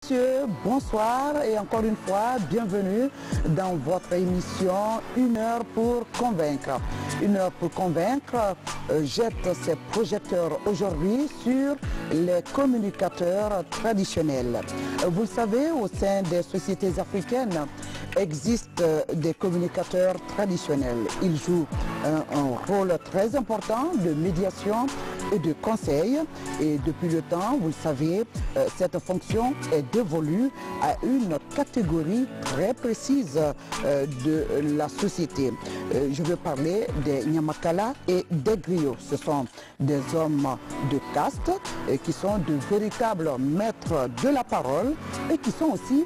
Monsieur, bonsoir et encore une fois, bienvenue dans votre émission Une heure pour convaincre. Une heure pour convaincre jette ses projecteurs aujourd'hui sur les communicateurs traditionnels. Vous le savez, au sein des sociétés africaines, existent des communicateurs traditionnels. Ils jouent un rôle très important de médiation et de conseil. Et depuis le temps, vous le savez, cette fonction est dévolue à une catégorie très précise de la société. Je veux parler des Nyamakala et des griots. Ce sont des hommes de caste qui sont de véritables maîtres de la parole et qui sont aussi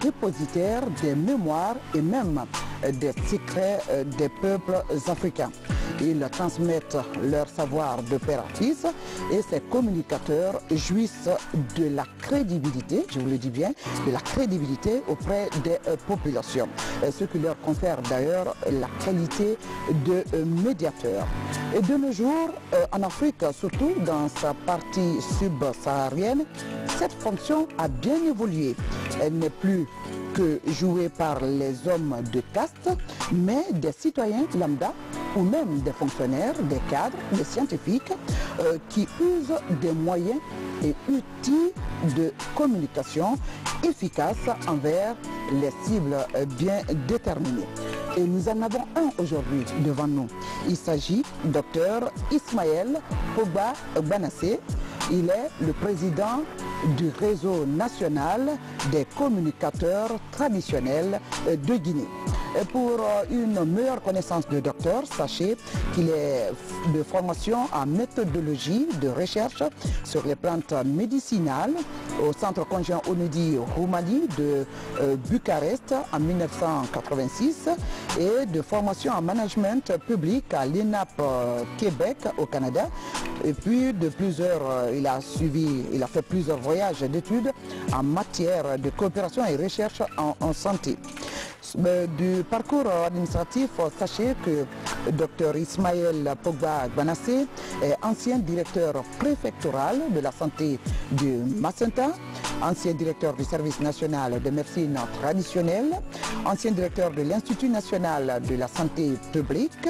dépositaires des mémoires et même des secrets des peuples africains. Ils transmettent leur savoir de père à fils et ces communicateurs jouissent de la crédibilité, je vous le dis bien, de la crédibilité auprès des populations. Ce qui leur confère d'ailleurs la qualité de médiateur. Et de nos jours, en Afrique, surtout dans sa partie subsaharienne, cette fonction a bien évolué. Elle n'est plus que jouée par les hommes de caste, mais des citoyens lambda ou même des fonctionnaires, des cadres, des scientifiques qui usent des moyens et outils de communication efficaces envers les cibles bien déterminées. Et nous en avons un aujourd'hui devant nous. Il s'agit du Dr Ismaël Pogba Gbanassé. Il est le président du réseau national des communicateurs traditionnels de Guinée. Et pour une meilleure connaissance du docteur, sachez qu'il est de formation en méthodologie de recherche sur les plantes médicinales au centre conjoint Onudi Roumanie de Bucarest en 1986 et de formation en management public à l'ENAP Québec au Canada. Et puis il a fait plusieurs voyages d'études en matière de coopération et recherche en santé. Du parcours administratif, sachez que Dr Ismaël Pogba Gbanassé est ancien directeur préfectoral de la santé du Macenta, ancien directeur du service national de médecine traditionnelle, ancien directeur de l'Institut national de la santé publique,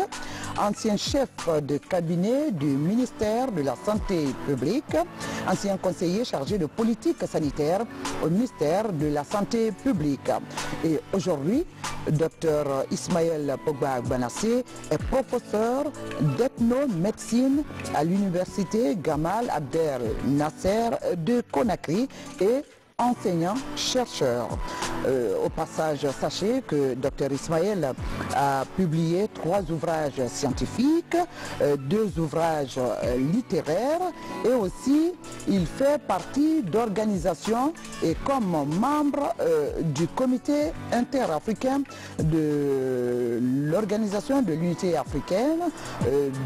ancien chef de cabinet du ministère de la santé publique, ancien conseiller chargé de politique sanitaire au ministère de la santé publique. Et aujourd'hui, Dr Ismaël Pogba Gbanassé est professeur d'ethnomédecine à l'université Gamal Abdel Nasser de Conakry et enseignant-chercheur. Au passage, sachez que Dr Ismaël a publié 3 ouvrages scientifiques, 2 ouvrages littéraires et aussi il fait partie d'organisations et comme membre du comité interafricain de l'organisation de l'unité africaine,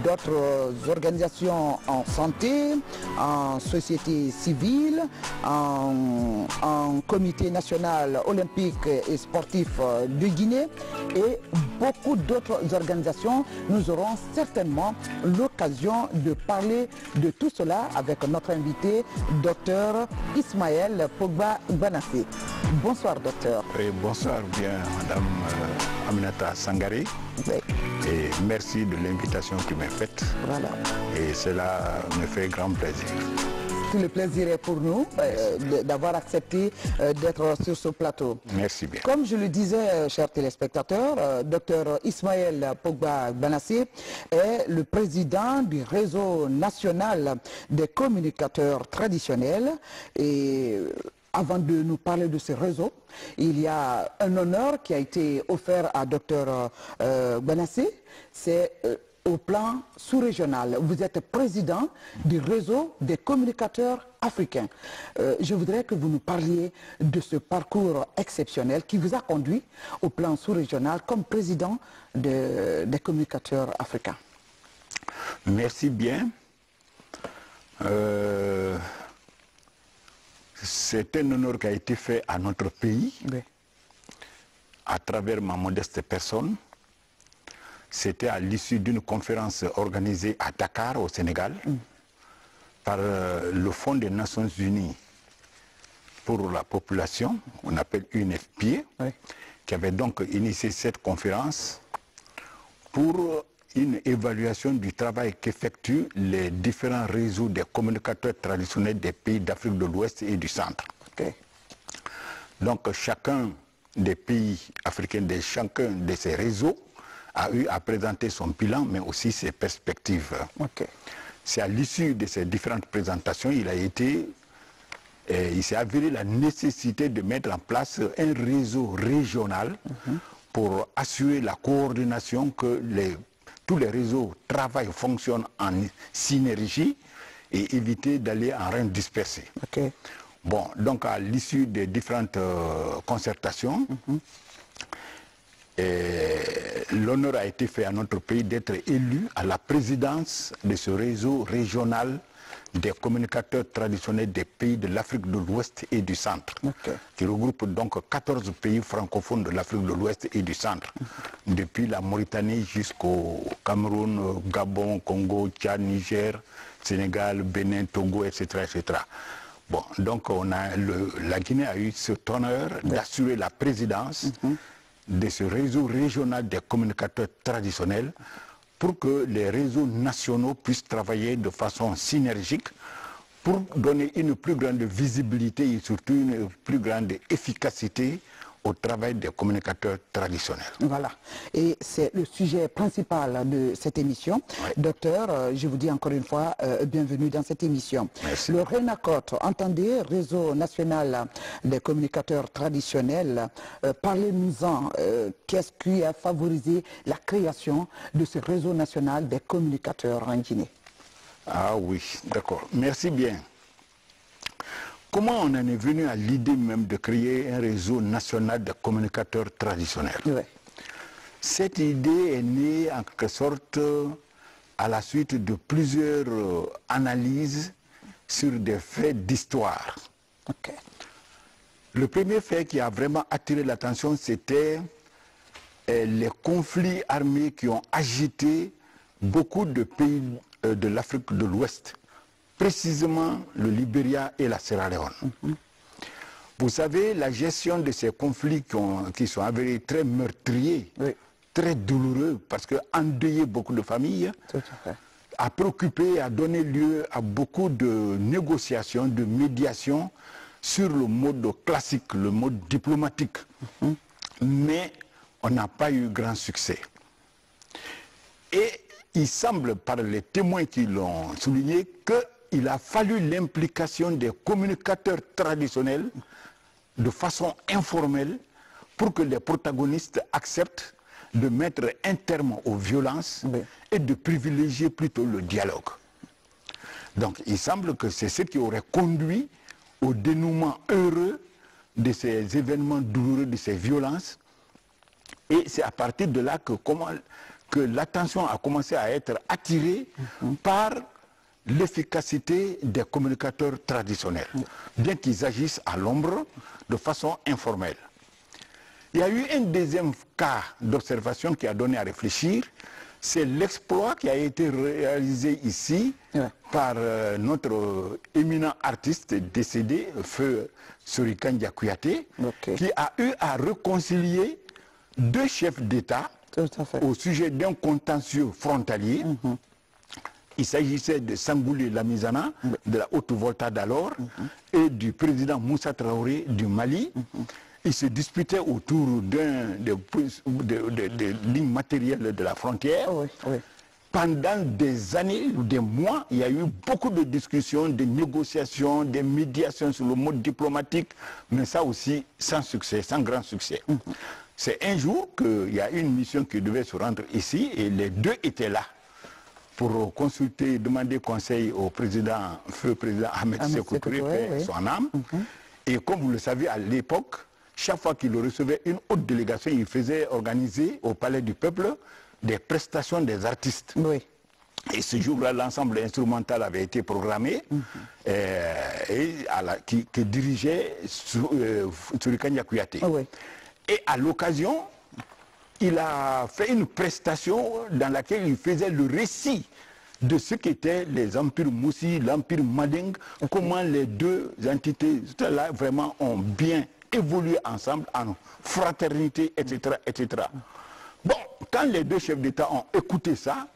d'autres organisations en santé, en société civile, en comité national olympique et sportif de Guinée et beaucoup d'autres organisations. Nous aurons certainement l'occasion de parler de tout cela avec notre invité, Dr Ismaël Pogba Gbanassé. Bonsoir, docteur. Et bonsoir bien, Madame Aminata Sangaré. Oui. Et merci de l'invitation qui m'est faite. Voilà. Et cela me fait grand plaisir. Tout le plaisir est pour nous d'avoir accepté d'être sur ce plateau. Merci bien. Comme je le disais, chers téléspectateurs, Dr Ismaël Pogba Gbanassé est le président du réseau national des communicateurs traditionnels. Et avant de nous parler de ce réseau, il y a un honneur qui a été offert à Dr Gbanassé. C'est au plan sous-régional. Vous êtes président du réseau des communicateurs africains. Je voudrais que vous nous parliez de ce parcours exceptionnel qui vous a conduit au plan sous-régional comme président des communicateurs africains. Merci bien. C'est un honneur qui a été fait à notre pays, oui, à travers ma modeste personne. C'était à l'issue d'une conférence organisée à Dakar, au Sénégal, par le Fonds des Nations Unies pour la population, on appelle UNFPA, oui, qui avait donc initié cette conférence pour une évaluation du travail qu'effectuent les différents réseaux des communicateurs traditionnels des pays d'Afrique de l'Ouest et du Centre. Okay. Donc chacun des pays africains, chacun de ces réseaux a eu à présenter son bilan, mais aussi ses perspectives. Okay. C'est à l'issue de ces différentes présentations, il s'est avéré la nécessité de mettre en place un réseau régional pour assurer la coordination, que tous les réseaux travaillent, fonctionnent en synergie et éviter d'aller en rein dispersé. Okay. Bon, donc à l'issue des différentes concertations, l'honneur a été fait à notre pays d'être élu à la présidence de ce réseau régional des communicateurs traditionnels des pays de l'Afrique de l'Ouest et du Centre, okay, qui regroupe donc 14 pays francophones de l'Afrique de l'Ouest et du Centre, depuis la Mauritanie jusqu'au Cameroun, Gabon, Congo, Tchad, Niger, Sénégal, Bénin, Togo, etc. etc. Bon, donc la Guinée a eu cet honneur d'assurer la présidence de ce réseau régional des communicateurs traditionnels pour que les réseaux nationaux puissent travailler de façon synergique pour donner une plus grande visibilité et surtout une plus grande efficacité au travail des communicateurs traditionnels. Voilà, et c'est le sujet principal de cette émission. Oui. Docteur, je vous dis encore une fois, bienvenue dans cette émission. Merci. Le RENACOT, entendez, Réseau national des communicateurs traditionnels, parlez-nous-en, qu'est-ce qui a favorisé la création de ce réseau national des communicateurs en Guinée? Ah oui, d'accord, merci bien. Comment on en est venu à l'idée même de créer un réseau national de communicateurs traditionnels? Oui. Cette idée est née en quelque sorte à la suite de plusieurs analyses sur des faits d'histoire. Okay. Le premier fait qui a vraiment attiré l'attention, c'était les conflits armés qui ont agité beaucoup de pays de l'Afrique de l'Ouest, précisément le Libéria et la Sierra Leone. Vous savez, la gestion de ces conflits qui sont avérés très meurtriers, oui, très douloureux, parce qu'endeuiller beaucoup de familles, a préoccupé, a donné lieu à beaucoup de négociations, de médiations sur le mode classique, le mode diplomatique. Mais on n'a pas eu grand succès. Et il semble, par les témoins qui l'ont souligné, qu'il a fallu l'implication des communicateurs traditionnels de façon informelle pour que les protagonistes acceptent de mettre un terme aux violences, oui, et de privilégier plutôt le dialogue. Donc il semble que c'est ce qui aurait conduit au dénouement heureux de ces événements douloureux, de ces violences. Et c'est à partir de là que l'attention a commencé à être attirée par l'efficacité des communicateurs traditionnels, bien qu'ils agissent à l'ombre de façon informelle. Il y a eu un deuxième cas d'observation qui a donné à réfléchir, c'est l'exploit qui a été réalisé ici, ouais, par notre éminent artiste décédé, Feu Sori-Kandia Kouyaté, okay, qui a eu à réconcilier deux chefs d'État au sujet d'un contentieux frontalier. Il s'agissait de Sangoulé Lamizana, de la Haute-Volta d'alors, et du président Moussa Traoré du Mali. Ils se disputaient autour des lignes matérielles de la frontière. Oui, oui. Pendant des années ou des mois, il y a eu beaucoup de discussions, de négociations, de médiations sur le mode diplomatique, mais ça aussi sans succès, sans grand succès. C'est un jour qu'il y a une mission qui devait se rendre ici et les deux étaient là pour consulter, demander conseil au président, feu président Ahmed Sékou Touré, oui, son âme. Et comme vous le savez, à l'époque, chaque fois qu'il recevait une haute délégation, il faisait organiser au Palais du Peuple des prestations des artistes. Oui. Et ce jour-là, l'ensemble instrumental avait été programmé qui dirigeait Sori-Kandia Kouyaté. Oui. Et à l'occasion, il a fait une prestation dans laquelle il faisait le récit de ce qu'étaient les empires Moussi, l'empire Manding, comment les deux entités là vraiment ont bien évolué ensemble en fraternité, etc., etc. Bon, quand les deux chefs d'État ont écouté ça,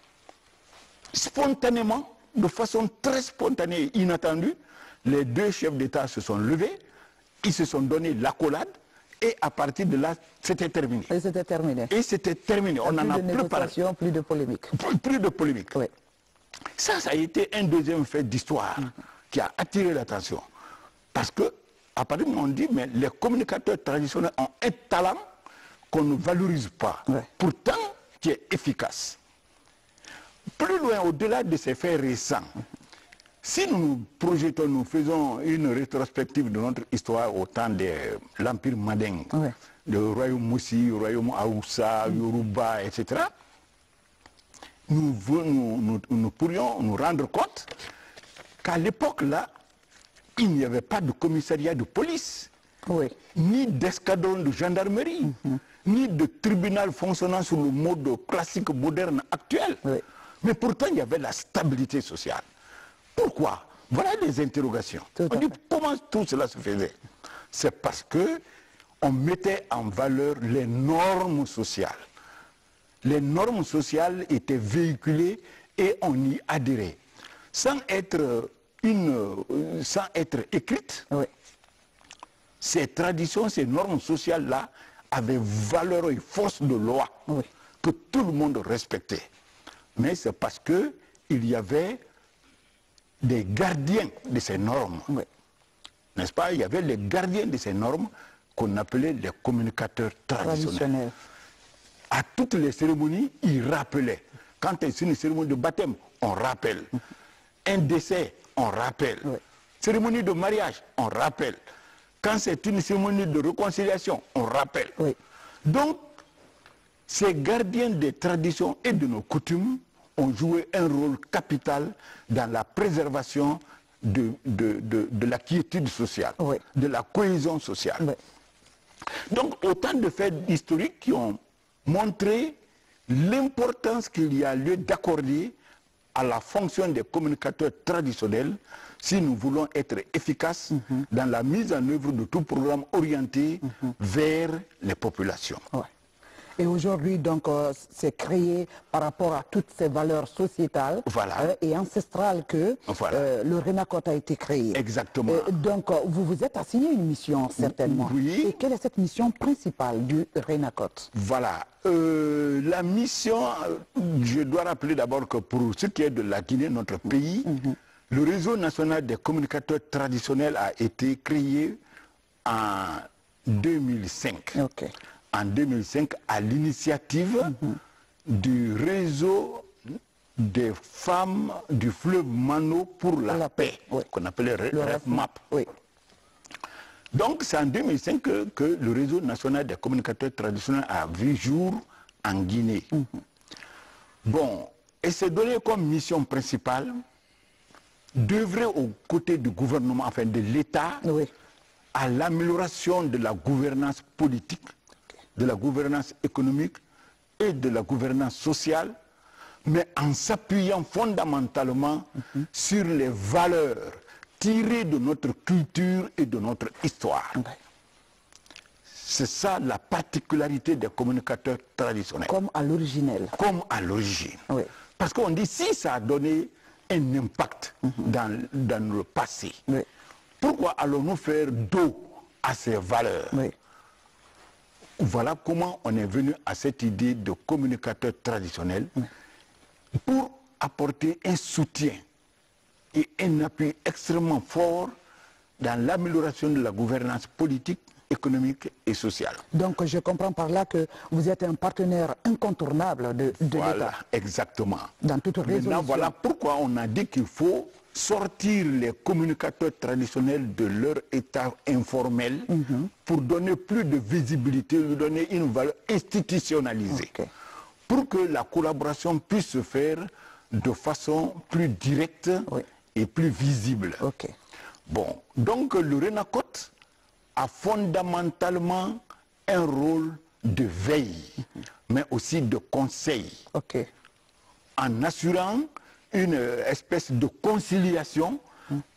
spontanément, de façon très spontanée et inattendue, les deux chefs d'État se sont levés, ils se sont donné l'accolade, et à partir de là, c'était terminé. Et c'était terminé. Et c'était terminé. On n'en a plus parlé. Plus de polémique. Plus de polémique. Oui. Ça a été un deuxième fait d'histoire qui a attiré l'attention. Parce que, à partir du moment où on dit, mais les communicateurs traditionnels ont un talent qu'on ne valorise pas. Oui. Pourtant, qui est efficace. Plus loin, au-delà de ces faits récents, si nous nous projetons, nous faisons une rétrospective de notre histoire au temps de l'Empire Manding, oui, le royaume Moussi, le royaume Aoussa, Yoruba, etc., nous pourrions nous rendre compte qu'à l'époque-là, il n'y avait pas de commissariat de police, oui, ni d'escadron de gendarmerie, ni de tribunal fonctionnant sur le mode classique moderne actuel. Oui. Mais pourtant, il y avait la stabilité sociale. Pourquoi? Voilà les interrogations. On dit comment tout cela se faisait. C'est parce que on mettait en valeur les normes sociales. Les normes sociales étaient véhiculées et on y adhérait. Sans être écrites, oui, ces traditions, ces normes sociales-là avaient valeur et force de loi, oui, que tout le monde respectait. Mais c'est parce qu'il y avait des gardiens de ces normes. Oui. N'est-ce pas? Il y avait les gardiens de ces normes qu'on appelait les communicateurs traditionnels. À toutes les cérémonies, ils rappelaient. Quand c'est une cérémonie de baptême, on rappelle. Un décès, on rappelle. Oui. Cérémonie de mariage, on rappelle. Quand c'est une cérémonie de réconciliation, on rappelle. Oui. Donc, ces gardiens des traditions et de nos coutumes ont joué un rôle capital dans la préservation de la quiétude sociale, oui, de la cohésion sociale. Oui. Donc, autant de faits historiques qui ont montré l'importance qu'il y a lieu d'accorder à la fonction des communicateurs traditionnels si nous voulons être efficaces dans la mise en œuvre de tout programme orienté vers les populations. Ouais. Et aujourd'hui, donc, c'est créé par rapport à toutes ces valeurs sociétales, voilà, et ancestrales que voilà, le RENACOT a été créé. Exactement. Donc, vous vous êtes assigné une mission, certainement. Oui. Et quelle est cette mission principale du RENACOT? Voilà. La mission, je dois rappeler d'abord que pour ce qui est de la Guinée, notre pays, le réseau national des communicateurs traditionnels a été créé en 2005. Okay. En 2005, à l'initiative du réseau des femmes du fleuve Mano pour la paix, oui, qu'on appelait REFMAP. Oui. Donc c'est en 2005 que le réseau national des communicateurs traditionnels a vu jour en Guinée. Bon, et c'est donné comme mission principale d'œuvrer aux côtés du gouvernement, enfin de l'État, oui, à l'amélioration de la gouvernance politique, de la gouvernance économique et de la gouvernance sociale, mais en s'appuyant fondamentalement sur les valeurs tirées de notre culture et de notre histoire. Okay. C'est ça la particularité des communicateurs traditionnels. Comme à l'originel. Comme à l'origine. Oui. Parce qu'on dit, si ça a donné un impact dans le passé, oui, pourquoi allons-nous faire dos à ces valeurs? Oui. Voilà comment on est venu à cette idée de communicateur traditionnel pour apporter un soutien et un appui extrêmement fort dans l'amélioration de la gouvernance politique, économique et sociale. Donc je comprends par là que vous êtes un partenaire incontournable de l'État. Voilà, exactement. Dans toute résolution. Maintenant, voilà pourquoi on a dit qu'il faut sortir les communicateurs traditionnels de leur état informel pour donner plus de visibilité, lui donner une valeur institutionnalisée. Okay. Pour que la collaboration puisse se faire de façon plus directe, oui, et plus visible. Okay. Bon, donc le RENACOT a fondamentalement un rôle de veille, mais aussi de conseil, okay, en assurant une espèce de conciliation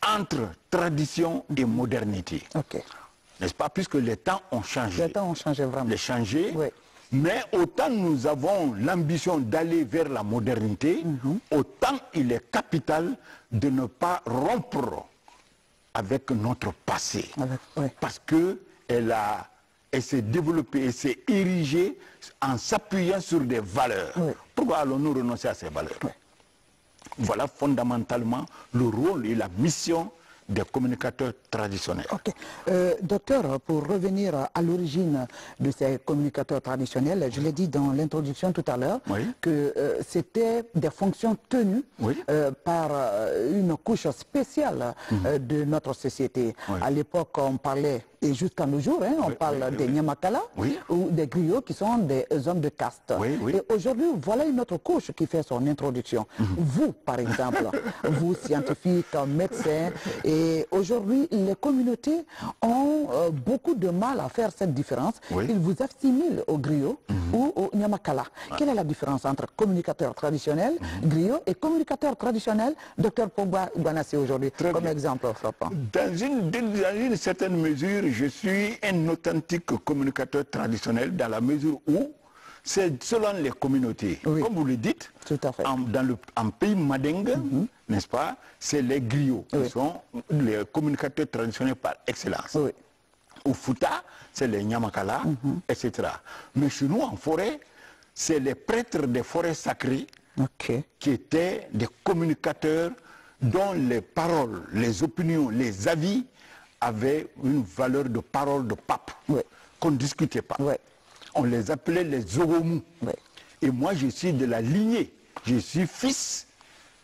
entre tradition et modernité. N'est-ce pas? Puisque les temps ont changé. Les temps ont changé vraiment. Les changé. Oui. Mais autant nous avons l'ambition d'aller vers la modernité, autant il est capital de ne pas rompre avec notre passé. Parce qu'elle s'est développée, elle s'est érigée en s'appuyant sur des valeurs. Pourquoi allons-nous renoncer à ces valeurs? Voilà fondamentalement le rôle et la mission des communicateurs traditionnels. Docteur, pour revenir à l'origine de ces communicateurs traditionnels, je l'ai dit dans l'introduction tout à l'heure, que c'était des fonctions tenues par une couche spéciale de notre société. À l'époque, on parlait, et jusqu'à nos jours, on parle des Nyamakala ou des griots qui sont des hommes de caste. Et aujourd'hui, voilà une autre couche qui fait son introduction. Vous, par exemple, vous, scientifiques, médecins, et aujourd'hui, les communautés ont beaucoup de mal à faire cette différence. Ils vous assimilent aux griots ou aux Nyamakala. Quelle est la différence entre communicateur traditionnel, griot, et communicateur traditionnel, Dr Pogba Guanassé aujourd'hui, comme exemple frappant? Dans une certaine mesure, je suis un authentique communicateur traditionnel dans la mesure où c'est selon les communautés. Comme vous le dites, en pays Madingue, n'est-ce pas, c'est les griots qui sont les communicateurs traditionnels par excellence. Au Fouta, c'est les Nyamakala, etc. Mais chez nous, en forêt, c'est les prêtres des forêts sacrées qui étaient des communicateurs dont les paroles, les opinions, les avis avaient une valeur de parole de pape, qu'on ne discutait pas. On les appelait les Zogomou. Et moi, je suis de la lignée. Je suis fils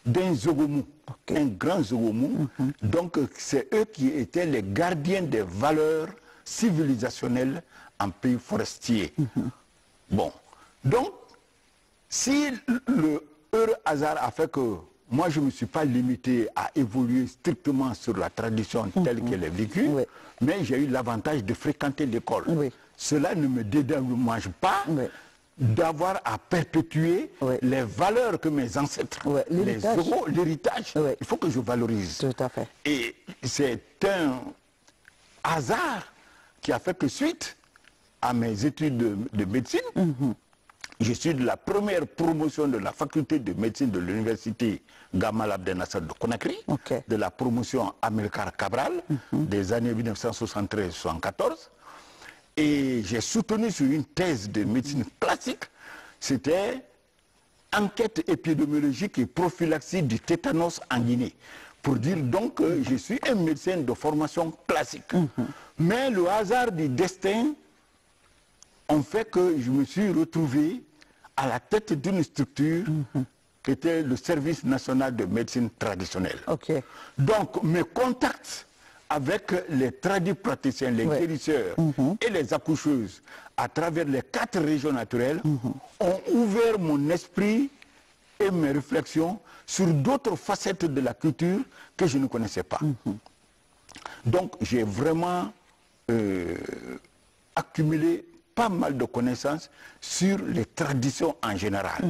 d'un Zogomou, un grand Zogomou. Donc, c'est eux qui étaient les gardiens des valeurs civilisationnelles en pays forestier. Bon. Donc, si le heureux hasard a fait que moi, je ne me suis pas limité à évoluer strictement sur la tradition telle qu'elle est vécue, mais j'ai eu l'avantage de fréquenter l'école. Cela ne me dédommage pas d'avoir à perpétuer les valeurs que mes ancêtres, l'héritage, il faut que je valorise. Tout à fait. Et c'est un hasard qui a fait que suite à mes études de médecine, je suis de la première promotion de la faculté de médecine de l'université Gamal Abdel Nasser de Conakry, de la promotion Amilcar Cabral des années 1973-74. Et j'ai soutenu sur une thèse de médecine classique, c'était enquête épidémiologique et prophylaxie du tétanos en Guinée. Pour dire donc que je suis un médecin de formation classique. Mais le hasard du destin a fait que je me suis retrouvé à la tête d'une structure qui était le Service national de médecine traditionnelle. Donc mes contacts avec les tradipraticiens, les guérisseurs et les accoucheuses à travers les 4 régions naturelles ont ouvert mon esprit et mes réflexions sur d'autres facettes de la culture que je ne connaissais pas. Donc j'ai vraiment accumulé pas mal de connaissances sur les traditions en général.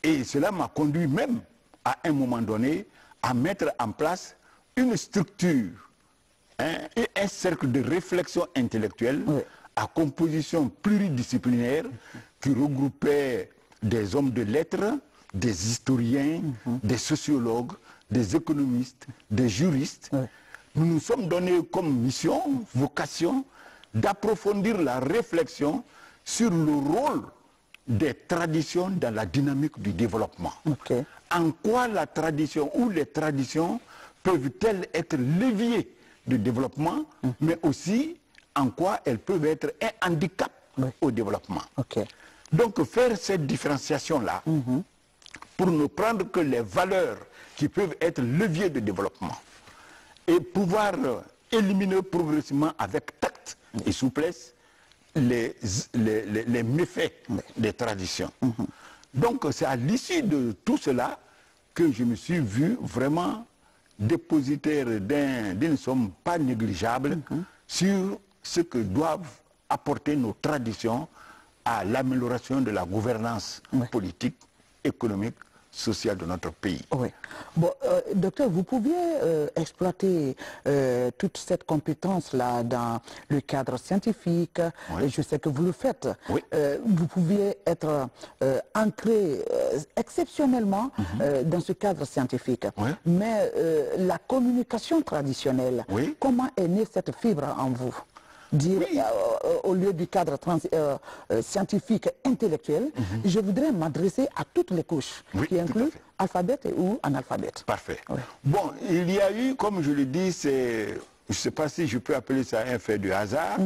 Et cela m'a conduit même à un moment donné à mettre en place une structure et un cercle de réflexion intellectuelle à composition pluridisciplinaire qui regroupait des hommes de lettres, des historiens, des sociologues, des économistes, des juristes. Nous nous sommes donnés comme mission, vocation, d'approfondir la réflexion sur le rôle des traditions dans la dynamique du développement. En quoi la tradition ou les traditions peuvent-elles être leviers de développement, mais aussi en quoi elles peuvent être un handicap au développement. Donc faire cette différenciation-là, pour ne prendre que les valeurs qui peuvent être leviers de développement, et pouvoir éliminer progressivement avec tact et souplesse les méfaits des traditions. Donc c'est à l'issue de tout cela que je me suis vu vraiment dépositaire d'une somme pas négligeable sur ce que doivent apporter nos traditions à l'amélioration de la gouvernance politique, économique, sociale de notre pays. Oui. Bon, docteur, vous pouviez exploiter toute cette compétence-là dans le cadre scientifique. Oui. Je sais que vous le faites. Oui. Vous pouviez être ancré exceptionnellement dans ce cadre scientifique. Oui. Mais la communication traditionnelle, oui. Comment est née cette fibre en vous? Dire, oui. Au lieu du cadre scientifique intellectuel, je voudrais m'adresser à toutes les couches, oui, qui incluent alphabète ou analphabète. Parfait. Oui. Bon, il y a eu, comme je le dis, je ne sais pas si je peux appeler ça un fait de hasard,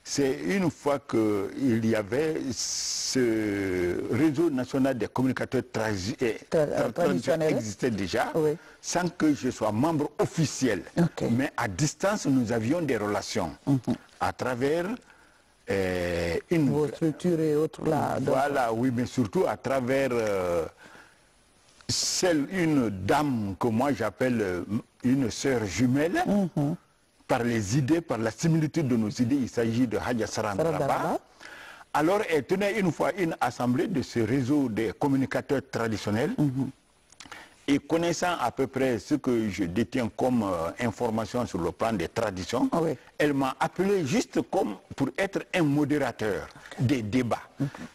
c'est une fois qu'il y avait ce réseau national des communicateurs traditionnels existait déjà, oui. Sans que je sois membre officiel. Okay. Mais à distance, nous avions des relations à travers vos structures et autres là. Voilà, oui, mais surtout à travers une dame que moi j'appelle une sœur jumelle. Par les idées, par la similitude de nos idées, il s'agit de Hadja Sarandaraba. Alors, elle tenait une fois une assemblée de ce réseau des communicateurs traditionnels. Et connaissant à peu près ce que je détiens comme information sur le plan des traditions, oui. Elle m'a appelé juste comme pour être un modérateur des débats.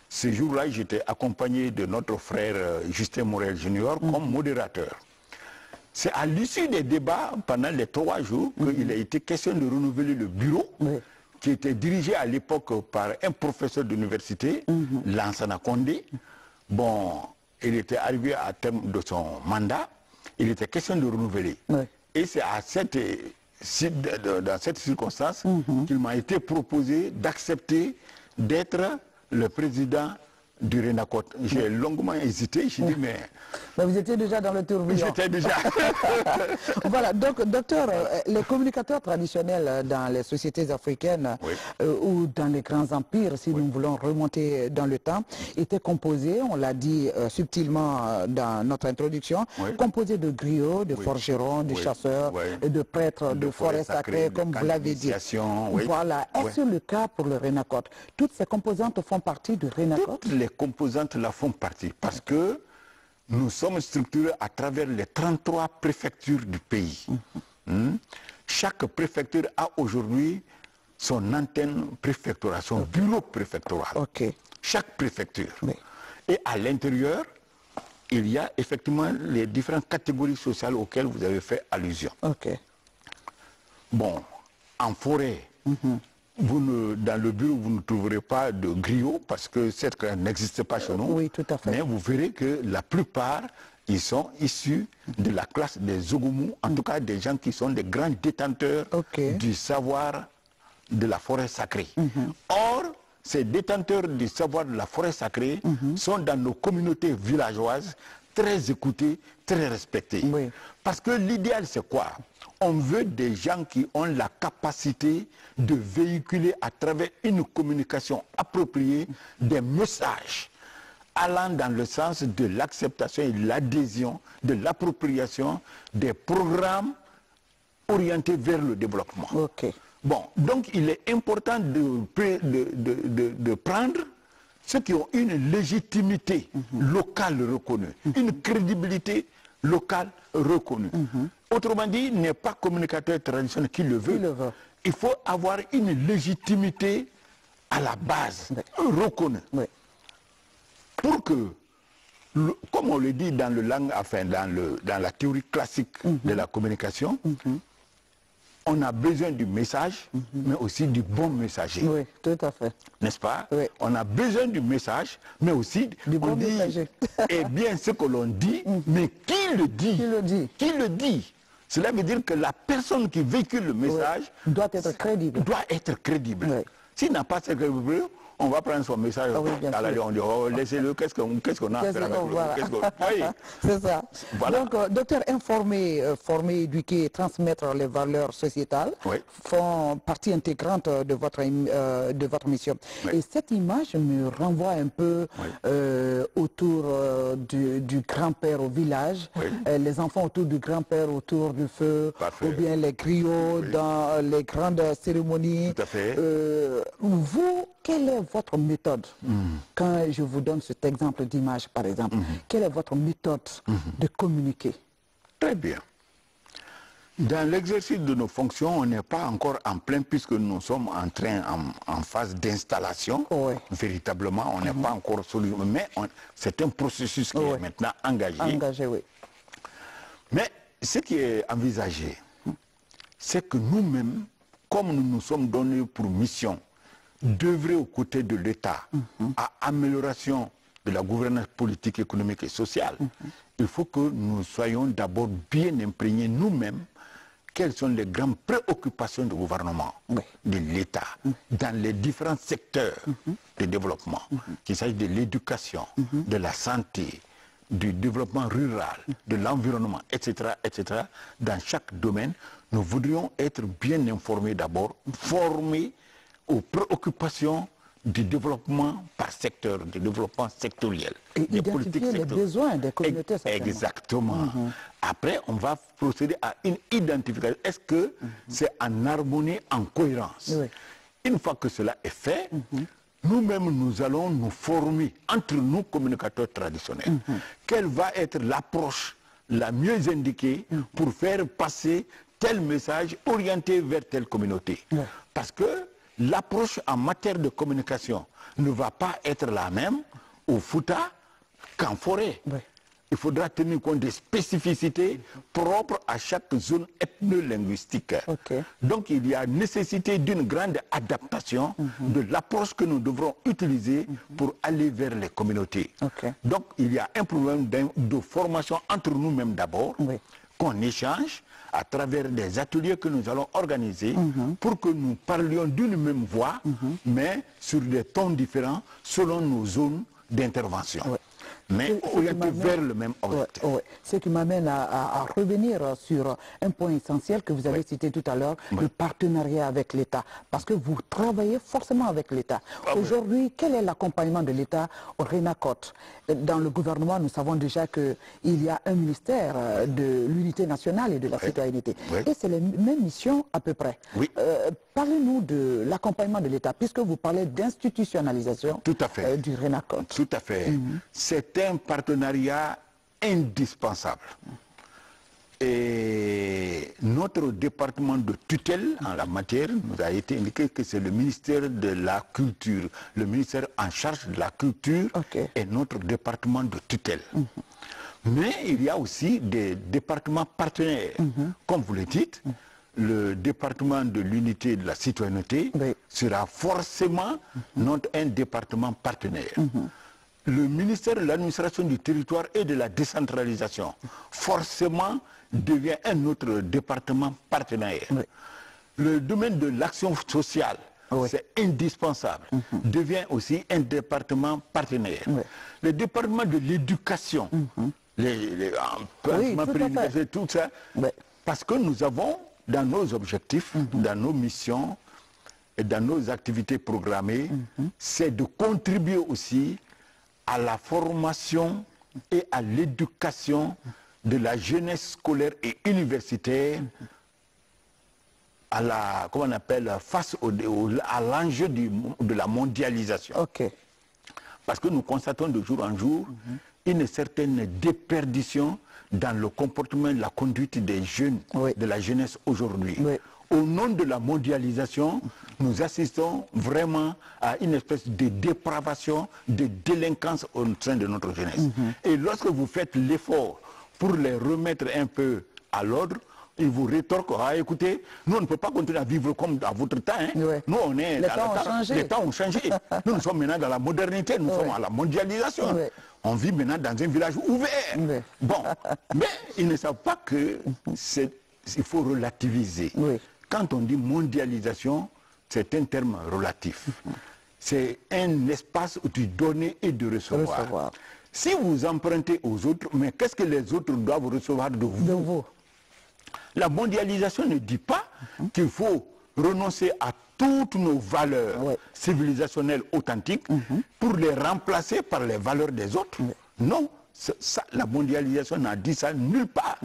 Ce jour-là, j'étais accompagné de notre frère Justin Morel Junior comme modérateur. C'est à l'issue des débats, pendant les 3 jours, qu'il a été question de renouveler le bureau, oui. Qui était dirigé à l'époque par un professeur d'université, Lansana Condé. Bon, il était arrivé à terme de son mandat, il était question de renouveler. Oui. Et c'est dans cette circonstance qu'il m'a été proposé d'accepter d'être le président du RENACOT. J'ai longuement hésité, j'ai dit mais vous étiez déjà dans le tourbillon. J'étais déjà. Voilà, donc docteur, les communicateurs traditionnels dans les sociétés africaines, oui. Ou dans les grands empires, si oui. Nous voulons remonter dans le temps, étaient composés, on l'a dit subtilement dans notre introduction, oui. Composés de griots, de oui. Forgerons, de oui. Chasseurs, oui. De prêtres, de forêts sacrées, comme vous l'avez dit. Oui. Voilà, est-ce oui. Le cas pour le RENACOT? Toutes ces composantes font partie du RENACOT? Toutes les composantes la font partie, parce que nous sommes structurés à travers les 33 préfectures du pays. Chaque préfecture a aujourd'hui son antenne préfectorale, son bureau préfectoral. Okay. Chaque préfecture. Oui. Et à l'intérieur, il y a effectivement les différentes catégories sociales auxquelles vous avez fait allusion. Okay. Bon, en forêt, dans le bureau, vous ne trouverez pas de griot parce que cette classe n'existe pas chez nous. Oui, tout à fait. Mais vous verrez que la plupart, ils sont issus de la classe des Ogoumou, en tout cas des gens qui sont des grands détenteurs du savoir de la forêt sacrée. Or, ces détenteurs du savoir de la forêt sacrée sont dans nos communautés villageoises très écoutés, très respectés. Oui. Parce que l'idéal, c'est quoi? On veut des gens qui ont la capacité de véhiculer à travers une communication appropriée des messages allant dans le sens de l'acceptation et de l'adhésion, de l'appropriation des programmes orientés vers le développement. Okay. Bon, donc il est important de prendre ceux qui ont une légitimité locale reconnue, une crédibilité locale reconnue. Autrement dit, il n'est pas communicateur traditionnel qui le veut. Il faut avoir une légitimité à la base, reconnue. Oui. Pour que, comme on le dit dans le langue, enfin dans la théorie classique de la communication, on a besoin du message, mais aussi du bon messager. Oui, tout à fait. N'est-ce pas? Oui. On a besoin du message, mais aussi du bon messager. Et bien ce que l'on dit, mais qui le dit? Qui le dit? Qui le dit? Cela veut dire que la personne qui véhicule le message doit être crédible. Doit être crédible. Oui. S'il n'a pas cette crédibilité, on va prendre son message, on dit, oh, laissez-le, qu'est-ce qu'on a à faire avec lui? C'est ça. Voilà. Donc, docteur, informer, former, éduquer, transmettre les valeurs sociétales font partie intégrante de votre mission. Et cette image me renvoie un peu autour du grand-père au village, les enfants autour du grand-père, autour du feu, ou bien les griots dans les grandes cérémonies. Tout à fait. Vous quelle est votre méthode? Quand je vous donne cet exemple d'image, par exemple, quelle est votre méthode de communiquer? Très bien. Dans l'exercice de nos fonctions, on n'est pas encore en plein puisque nous sommes en phase d'installation. Véritablement, on n'est pas encore solide. Mais c'est un processus qui est maintenant engagé. Engagé, oui. Mais ce qui est envisagé, c'est que nous-mêmes, comme nous nous sommes donnés pour mission d'œuvrer aux côtés de l'État à amélioration de la gouvernance politique, économique et sociale, il faut que nous soyons d'abord bien imprégnés nous-mêmes quelles sont les grandes préoccupations du gouvernement, de l'État, dans les différents secteurs de développement, qu'il s'agisse de l'éducation, de la santé, du développement rural, de l'environnement, etc., etc. Dans chaque domaine, nous voudrions être bien informés d'abord, formés aux préoccupations du développement par secteur, du développement sectoriel. Et identifier les besoins des communautés. Exactement. Après, on va procéder à une identification. Est-ce que c'est en harmonie, en cohérence? Une fois que cela est fait, nous-mêmes, nous allons nous former entre nous, communicateurs traditionnels. Quelle va être l'approche la mieux indiquée pour faire passer tel message orienté vers telle communauté? Parce que l'approche en matière de communication ne va pas être la même au Fouta qu'en forêt. Il faudra tenir compte des spécificités propres à chaque zone ethno-linguistique. Donc il y a nécessité d'une grande adaptation de l'approche que nous devrons utiliser pour aller vers les communautés. Donc il y a un problème de formation entre nous-mêmes d'abord, qu'on échange à travers des ateliers que nous allons organiser pour que nous parlions d'une même voix, mais sur des tons différents selon nos zones d'intervention. Mais orienté vers le même objectif. Ce qui m'amène à revenir sur un point essentiel que vous avez cité tout à l'heure, le partenariat avec l'État. Parce que vous travaillez forcément avec l'État. Aujourd'hui, quel est l'accompagnement de l'État au RENACOT? Dans le gouvernement, nous savons déjà qu'il y a un ministère de l'unité nationale et de la citoyenneté. Et c'est les mêmes missions à peu près. Parlez-nous de l'accompagnement de l'État, puisque vous parlez d'institutionnalisation du RENACOT. Tout à fait. C'est un partenariat indispensable. Et notre département de tutelle en la matière nous a été indiqué que c'est le ministère de la Culture. Le ministère en charge de la culture est notre département de tutelle. Mais il y a aussi des départements partenaires. Comme vous le dites, le département de l'unité et de la citoyenneté sera forcément un département partenaire. Le ministère de l'administration du territoire et de la décentralisation forcément devient un autre département partenaire. Le domaine de l'action sociale, c'est indispensable, devient aussi un département partenaire. Le département de l'éducation, tout ça, parce que nous avons dans nos objectifs, dans nos missions et dans nos activités programmées, c'est de contribuer aussi à la formation et à l'éducation de la jeunesse scolaire et universitaire à la, comment on appelle, face à l'enjeu de la mondialisation. Parce que nous constatons de jour en jour une certaine déperdition dans le comportement et la conduite des jeunes, de la jeunesse aujourd'hui. Au nom de la mondialisation, nous assistons vraiment à une espèce de dépravation, de délinquance au sein de notre jeunesse. Et lorsque vous faites l'effort pour les remettre un peu à l'ordre, ils vous rétorquent, écoutez, nous on ne peut pas continuer à vivre comme à votre temps. Nous on est les temps ont changé. Nous sommes maintenant dans la modernité, nous sommes à la mondialisation. On vit maintenant dans un village ouvert. Bon, mais ils ne savent pas que il faut relativiser. Quand on dit mondialisation, c'est un terme relatif. C'est un espace où tu donnes et de recevoir. Si vous empruntez aux autres, mais qu'est-ce que les autres doivent recevoir de vous? La mondialisation ne dit pas qu'il faut renoncer à toutes nos valeurs civilisationnelles authentiques pour les remplacer par les valeurs des autres. Non, ça, la mondialisation n'a dit ça nulle part.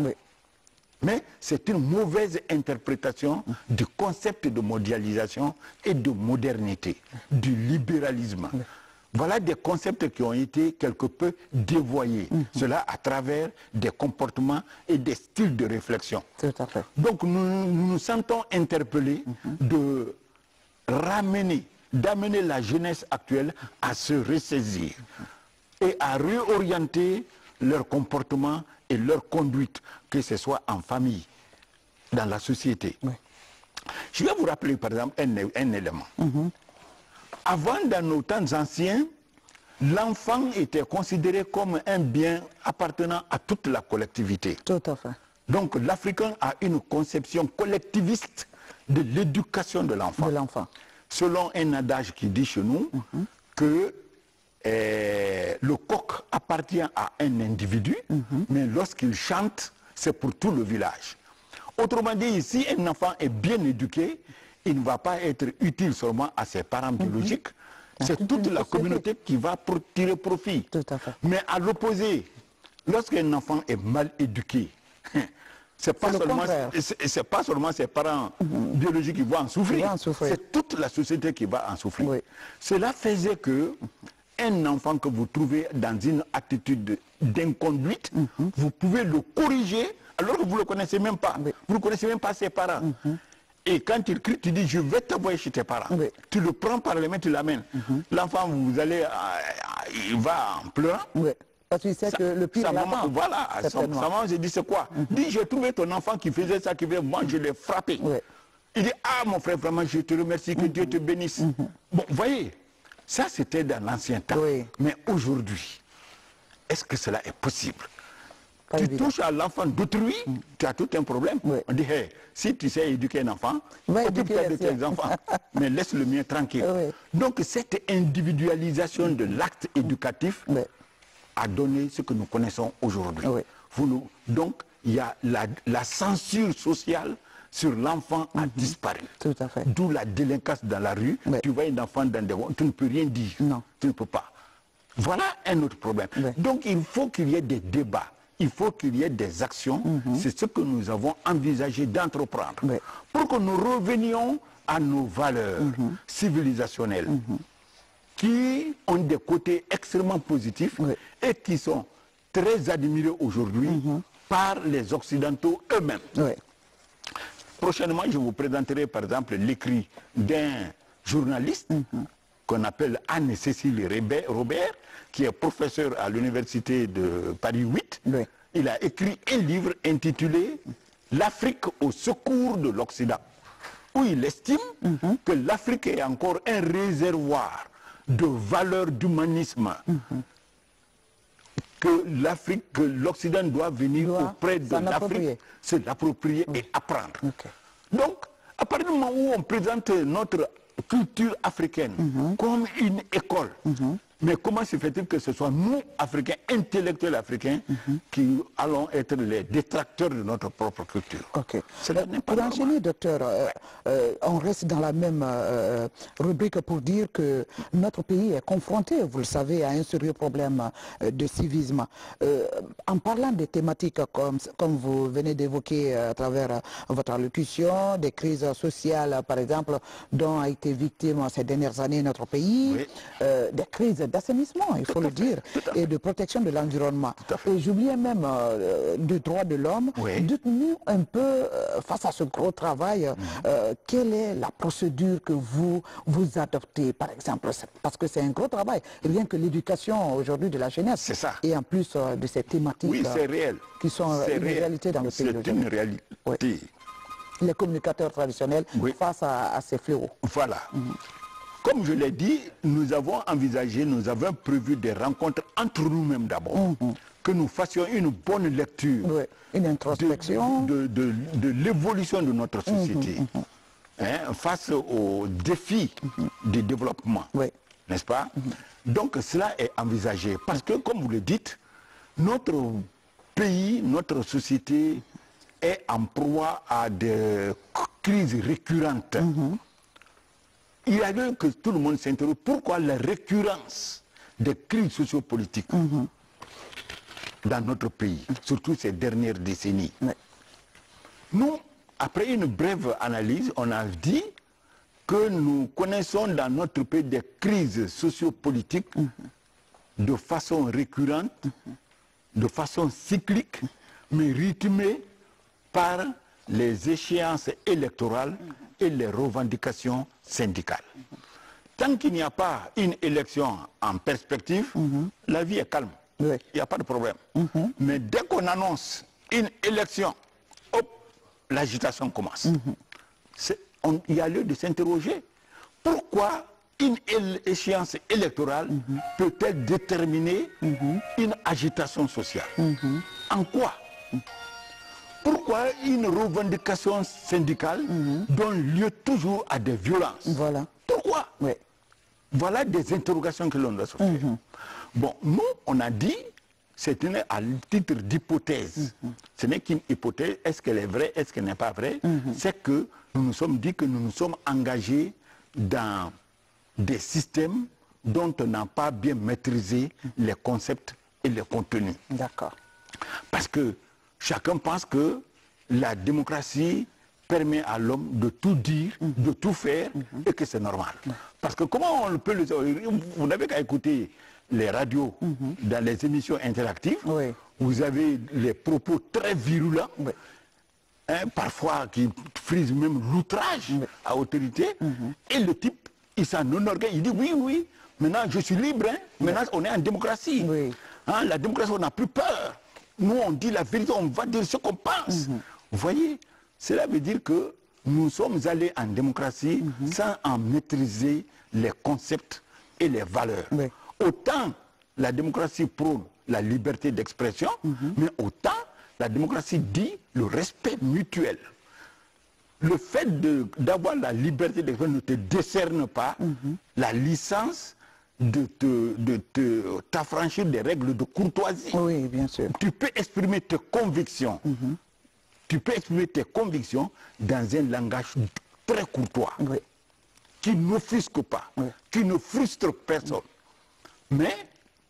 Mais c'est une mauvaise interprétation du concept de mondialisation et de modernité, du libéralisme. Voilà des concepts qui ont été quelque peu dévoyés. Cela à travers des comportements et des styles de réflexion. Tout à fait. Donc nous nous sentons interpellés de d'amener la jeunesse actuelle à se ressaisir et à réorienter leur comportement et leur conduite, que ce soit en famille, dans la société. Oui. Je vais vous rappeler par exemple un élément. Avant, dans nos temps anciens, l'enfant était considéré comme un bien appartenant à toute la collectivité. Tout à fait. Donc l'Africain a une conception collectiviste de l'éducation de l'enfant. Selon un adage qui dit chez nous que le coq appartient à un individu, mais lorsqu'il chante, c'est pour tout le village. Autrement dit, si un enfant est bien éduqué, il ne va pas être utile seulement à ses parents biologiques, c'est toute la communauté qui va tirer profit. Tout à fait. Mais à l'opposé, lorsqu'un enfant est mal éduqué, c'est pas seulement ses parents biologiques qui vont en souffrir, c'est toute la société qui va en souffrir. Oui. Cela faisait que un enfant que vous trouvez dans une attitude d'inconduite, vous pouvez le corriger alors que vous ne le connaissez même pas. Oui. Vous ne connaissez même pas ses parents. Et quand il crie, tu dis, je vais t'envoyer chez tes parents. Oui. Tu le prends par les mains, tu l'amènes. L'enfant, vous allez, il va en pleurant. Oui. Parce qu'il sait que le pire l'attend. Voilà, sa maman se dit, c'est quoi? Dit, j'ai trouvé ton enfant qui faisait ça, moi je l'ai frappé. Oui. Il dit, ah mon frère, vraiment, je te remercie, que Dieu te bénisse. Bon, voyez, ça c'était dans l'ancien temps. Oui. Mais aujourd'hui, est-ce que cela est possible? Pas évident. Touches à l'enfant d'autrui, tu as tout un problème. Oui. On dit, hey, si tu sais éduquer un enfant, occupe-toi de tes enfants, mais laisse le mien tranquille. Oui. Donc cette individualisation de l'acte éducatif a donné ce que nous connaissons aujourd'hui. Oui. Donc il y a la censure sociale sur l'enfant a disparu. Tout à fait. D'où la délinquance dans la rue. Oui. Tu vois un enfant dans des... Tu ne peux rien dire. Non. Tu ne peux pas. Voilà un autre problème. Oui. Donc il faut qu'il y ait des débats. Il faut qu'il y ait des actions. C'est ce que nous avons envisagé d'entreprendre. Oui. Pour que nous revenions à nos valeurs civilisationnelles qui ont des côtés extrêmement positifs et qui sont très admirés aujourd'hui par les Occidentaux eux-mêmes. Oui. Prochainement, je vous présenterai par exemple l'écrit d'un journaliste qu'on appelle Anne-Cécile Robert, qui est professeur à l'université de Paris 8. Oui. Il a écrit un livre intitulé « L'Afrique au secours de l'Occident », où il estime que l'Afrique est encore un réservoir de valeurs d'humanisme, que l'Occident doit venir auprès de l'Afrique, se l'approprier et apprendre. Okay. Donc, à partir du moment où on présente notre culture africaine comme une école, mais comment se fait-il que ce soit nous, Africains, intellectuels africains, qui allons être les détracteurs de notre propre culture? Okay. Pour enchaîner, docteur, on reste dans la même rubrique pour dire que notre pays est confronté, vous le savez, à un sérieux problème de civisme. En parlant des thématiques comme vous venez d'évoquer à travers votre allocution, des crises sociales, par exemple, dont a été victime ces dernières années notre pays, des crises d'assainissement, il faut le dire, et de protection de l'environnement. Et j'oubliais même de droits de l'homme. Dites-nous un peu, face à ce gros travail, quelle est la procédure que vous adoptez, par exemple, parce que c'est un gros travail, rien que l'éducation aujourd'hui de la jeunesse. C'est ça. Et en plus de ces thématiques qui sont une réalité dans le pays. C'est une réalité. Oui. Les communicateurs traditionnels face à ces fléaux. Voilà. Comme je l'ai dit, nous avons envisagé, nous avons prévu des rencontres entre nous-mêmes d'abord. Que nous fassions une bonne lecture, une introspection de l'évolution de notre société face aux défis du développement, n'est-ce pas? Donc cela est envisagé parce que, comme vous le dites, notre pays, notre société est en proie à des crises récurrentes. Il y a lieu que tout le monde s'interroge pourquoi la récurrence des crises sociopolitiques dans notre pays, surtout ces dernières décennies. Nous, après une brève analyse, on a dit que nous connaissons dans notre pays des crises sociopolitiques de façon récurrente, de façon cyclique, mais rythmée par les échéances électorales et les revendications syndicales. Tant qu'il n'y a pas une élection en perspective, la vie est calme. Oui. Il n'y a pas de problème. Mais dès qu'on annonce une élection, hop, l'agitation commence. Il y a lieu de s'interroger. Pourquoi une échéance électorale peut-elle déterminer une agitation sociale? En quoi? Pourquoi une revendication syndicale donne lieu toujours à des violences? Voilà. Pourquoi? Oui. Voilà des interrogations que l'on doit se faire. Bon, nous, on a dit, c'est à titre d'hypothèse. Ce n'est qu'une hypothèse. Est-ce qu'elle est vraie? Est-ce qu'elle n'est pas vraie? C'est que nous nous sommes dit que nous nous sommes engagés dans des systèmes dont on n'a pas bien maîtrisé les concepts et les contenus. D'accord. Parce que chacun pense que la démocratie permet à l'homme de tout dire, de tout faire, et que c'est normal. Parce que comment on peut le savoir? Vous n'avez qu'à écouter les radios dans les émissions interactives. Oui. Vous avez les propos très virulents, parfois qui frisent même l'outrage à autorité. Et le type, il s'en enorgueille, il dit oui, oui, maintenant je suis libre, maintenant on est en démocratie. Oui. La démocratie, on n'a plus peur. Nous, on dit la vérité, on va dire ce qu'on pense. Vous voyez, cela veut dire que nous sommes allés en démocratie sans en maîtriser les concepts et les valeurs. Oui. Autant la démocratie prône la liberté d'expression, mais autant la démocratie dit le respect mutuel. Le fait d'avoir la liberté d'expression ne te décerne pas la licence de t'affranchir des règles de courtoisie. Oui, bien sûr. Tu peux exprimer tes convictions. Tu peux exprimer tes convictions dans un langage très courtois, qui n'offusque pas, qui ne frustre personne. Mais,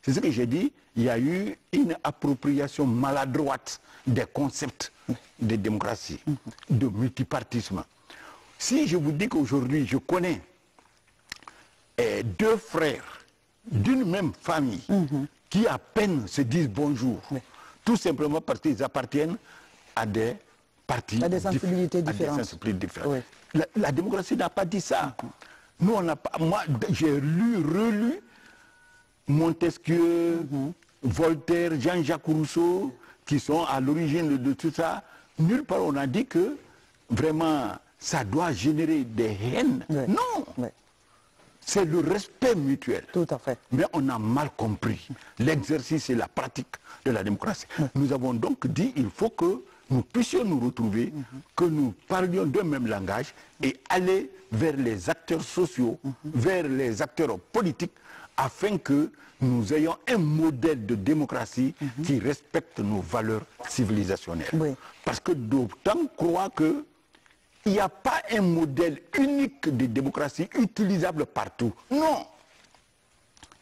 c'est ce que j'ai dit, il y a eu une appropriation maladroite des concepts de démocratie, de multipartisme. Si je vous dis qu'aujourd'hui, je connais deux frères d'une même famille qui à peine se disent bonjour, tout simplement parce qu'ils appartiennent à des partis, à des sensibilités différentes. Oui. La démocratie n'a pas dit ça. Nous, on n'a pas. Moi, j'ai relu Montesquieu, Voltaire, Jean-Jacques Rousseau, qui sont à l'origine de tout ça. Nulle part on a dit que vraiment ça doit générer des haines. Non. C'est le respect mutuel. Tout à fait. Mais on a mal compris l'exercice et la pratique de la démocratie. Nous avons donc dit qu'il faut que nous puissions nous retrouver, que nous parlions d'un même langage et aller vers les acteurs sociaux, vers les acteurs politiques, afin que nous ayons un modèle de démocratie qui respecte nos valeurs civilisationnelles. Oui. Parce que d'autant croient que il n'y a pas un modèle unique de démocratie utilisable partout. Non.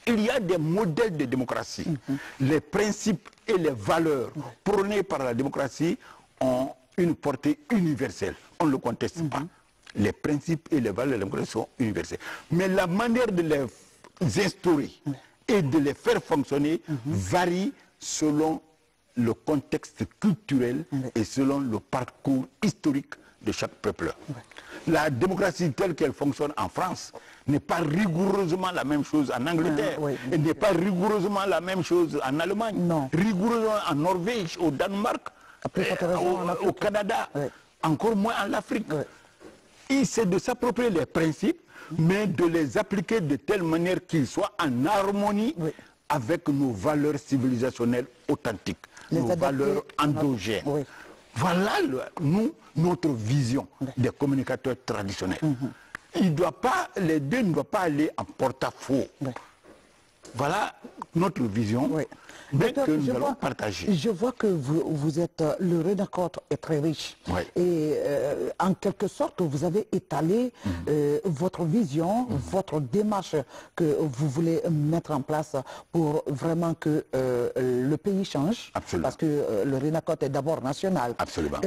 Il y a des modèles de démocratie. Les principes et les valeurs prônés par la démocratie ont une portée universelle. On ne le conteste pas. Les principes et les valeurs de la démocratie sont universels. Mais la manière de les instaurer et de les faire fonctionner varie selon le contexte culturel et selon le parcours historique de chaque peuple. La démocratie telle qu'elle fonctionne en France n'est pas rigoureusement la même chose en Angleterre, et n'est pas rigoureusement la même chose en Allemagne, rigoureusement en Norvège, au Danemark, au Canada, encore moins en Afrique. C'est de s'approprier les principes, mais de les appliquer de telle manière qu'ils soient en harmonie avec nos valeurs civilisationnelles authentiques, nos valeurs endogènes. Voilà notre vision des communicateurs traditionnels. Les deux ne doivent pas aller en porte-à-faux. Voilà notre vision, mais que nous allons partager. Je vois que vous êtes, le Renacort est très riche. Et en quelque sorte, vous avez étalé votre vision, votre démarche que vous voulez mettre en place pour vraiment que le pays change. Absolument. Parce que le Renacort est d'abord national. Absolument.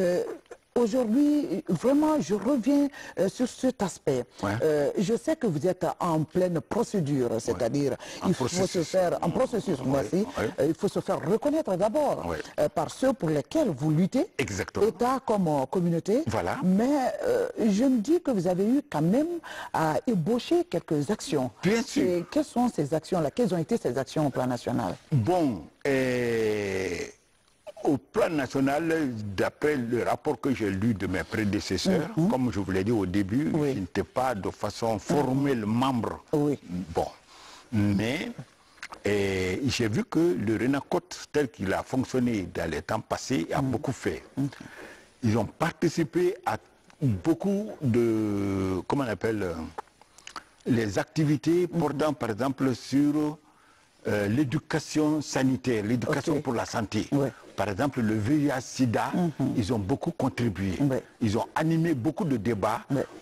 aujourd'hui, vraiment, je reviens sur cet aspect. Ouais. Je sais que vous êtes en pleine procédure, c'est-à-dire il faut se faire, en processus, merci, il faut se faire reconnaître d'abord par ceux pour lesquels vous luttez, exactement, État comme communauté. Voilà. Mais je me dis que vous avez eu quand même à ébaucher quelques actions. Bien sûr. Et quelles sont ces actions-là? Quelles ont été ces actions au plan national? Bon, au plan national, d'après le rapport que j'ai lu de mes prédécesseurs, comme je vous l'ai dit au début, je n'étais pas de façon formelle membre. Bon, mais j'ai vu que le RENACOT, tel qu'il a fonctionné dans les temps passés, a beaucoup fait. Ils ont participé à beaucoup de, comment on appelle, les activités portant par exemple sur l'éducation sanitaire, l'éducation pour la santé. Par exemple, le VIH-Sida, ils ont beaucoup contribué. Ils ont animé beaucoup de débats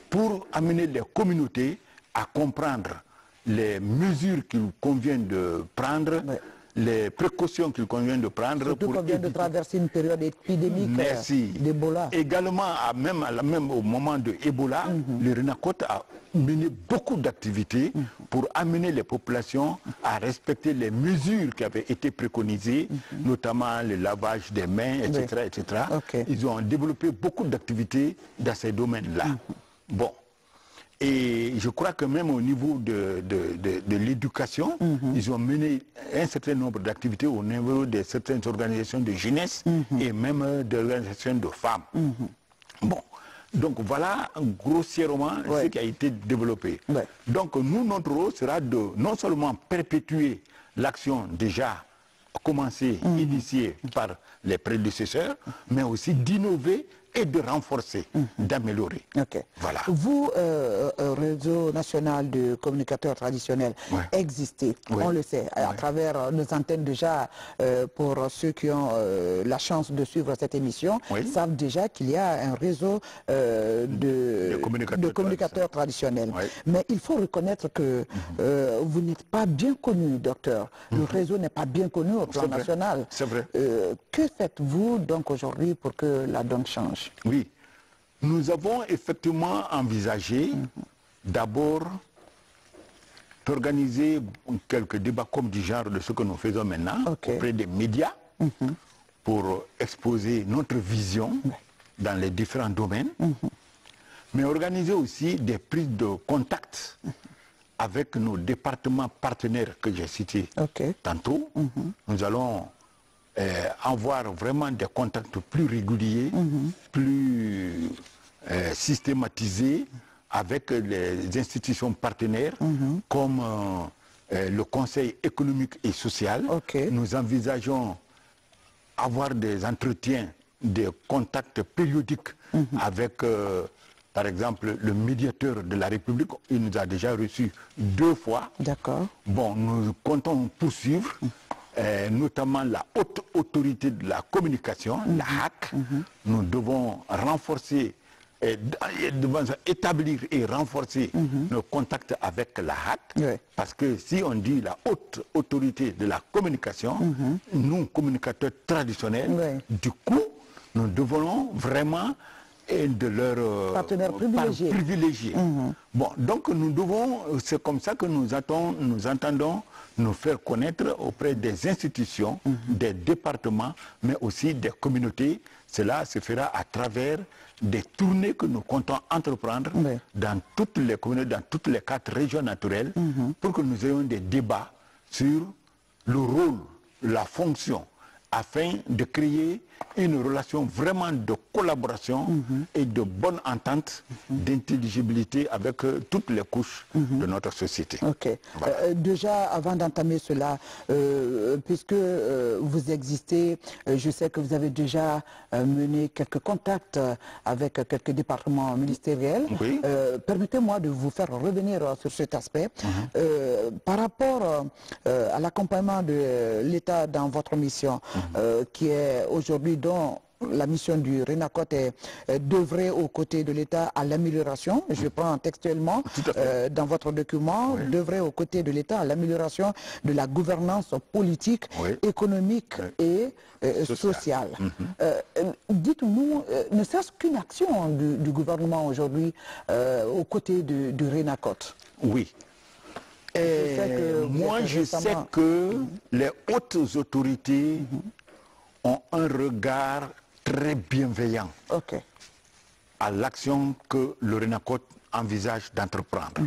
pour amener les communautés à comprendre les mesures qu'il convient de prendre, les précautions qu'il convient de prendre. Surtout qu'on vient de traverser une période épidémique d'Ebola. Également, même au moment de Ebola, le RENACOT a mené beaucoup d'activités pour amener les populations à respecter les mesures qui avaient été préconisées, notamment le lavage des mains, etc. etc. Ils ont développé beaucoup d'activités dans ces domaines-là. Bon. Et je crois que même au niveau de l'éducation, ils ont mené un certain nombre d'activités au niveau de certaines organisations de jeunesse et même d'organisations de femmes. Bon, donc voilà grossièrement ce qui a été développé. Donc nous, notre rôle sera de non seulement perpétuer l'action déjà commencée, initiée par les prédécesseurs, mais aussi d'innover et de renforcer, d'améliorer. Voilà. Vous, réseau national de communicateurs traditionnels, existez, on le sait, à travers nos antennes déjà, pour ceux qui ont la chance de suivre cette émission, savent déjà qu'il y a un réseau de communicateurs traditionnels. Mais il faut reconnaître que vous n'êtes pas bien connu, docteur. Le réseau n'est pas bien connu au plan national. C'est vrai. Que faites-vous donc aujourd'hui pour que la donne change? Oui, nous avons effectivement envisagé d'abord d'organiser quelques débats comme du genre de ce que nous faisons maintenant auprès des médias pour exposer notre vision dans les différents domaines, mais organiser aussi des prises de contact avec nos départements partenaires que j'ai cités tantôt. Nous allons avoir vraiment des contacts plus réguliers, plus systématisés avec les institutions partenaires comme le Conseil économique et social. Nous envisageons avoir des entretiens, des contacts périodiques avec, par exemple, le médiateur de la République. Il nous a déjà reçus 2 fois. Bon, nous comptons poursuivre. Notamment la haute autorité de la communication, la HAC. Nous devons renforcer, établir et renforcer nos contacts avec la HAC, parce que si on dit la haute autorité de la communication, nous, communicateurs traditionnels, du coup, nous devenons vraiment de leurs partenaires privilégiés. Bon, donc nous devons, c'est comme ça que nous entendons nous faire connaître auprès des institutions, des départements, mais aussi des communautés. Cela se fera à travers des tournées que nous comptons entreprendre dans toutes les communautés, dans toutes les 4 régions naturelles, pour que nous ayons des débats sur le rôle, la fonction, afin de créer une relation vraiment de collaboration et de bonne entente, d'intelligibilité avec toutes les couches de notre société. Voilà. Déjà, avant d'entamer cela, puisque vous existez, je sais que vous avez déjà mené quelques contacts avec quelques départements ministériels. Permettez-moi de vous faire revenir sur cet aspect. Par rapport à l'accompagnement de l'État dans votre mission, qui est aujourd'hui dont la mission du RENACOT est d'œuvrer aux côtés de l'État à l'amélioration, je prends textuellement dans votre document, d'œuvrer aux côtés de l'État à l'amélioration de la gouvernance politique, économique et sociale. Dites-nous, ne serait-ce qu'une action du gouvernement aujourd'hui aux côtés du RENACOT? Oui. Moi, je sais que les hautes autorités ont un regard très bienveillant à l'action que le RENACOT envisage d'entreprendre.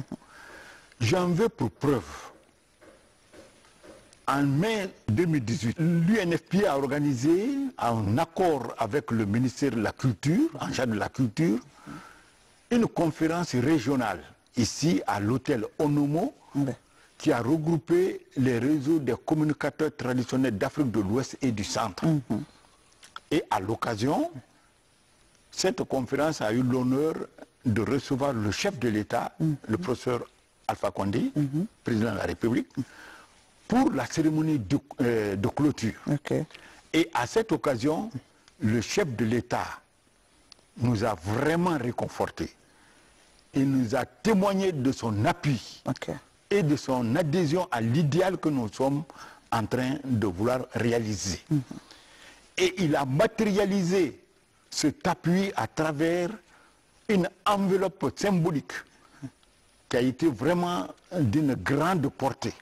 J'en veux pour preuve. En mai 2018, l'UNFPA a organisé, en accord avec le ministère de la Culture, en charge de la culture, une conférence régionale ici à l'hôtel Onomo, qui a regroupé les réseaux des communicateurs traditionnels d'Afrique de l'Ouest et du Centre. Et à l'occasion, cette conférence a eu l'honneur de recevoir le chef de l'État, le professeur Alpha Condé, président de la République, pour la cérémonie de clôture. Et à cette occasion, le chef de l'État nous a vraiment réconfortés. Il nous a témoigné de son appui et de son adhésion à l'idéal que nous sommes en train de vouloir réaliser. Et il a matérialisé cet appui à travers une enveloppe symbolique qui a été vraiment d'une grande portée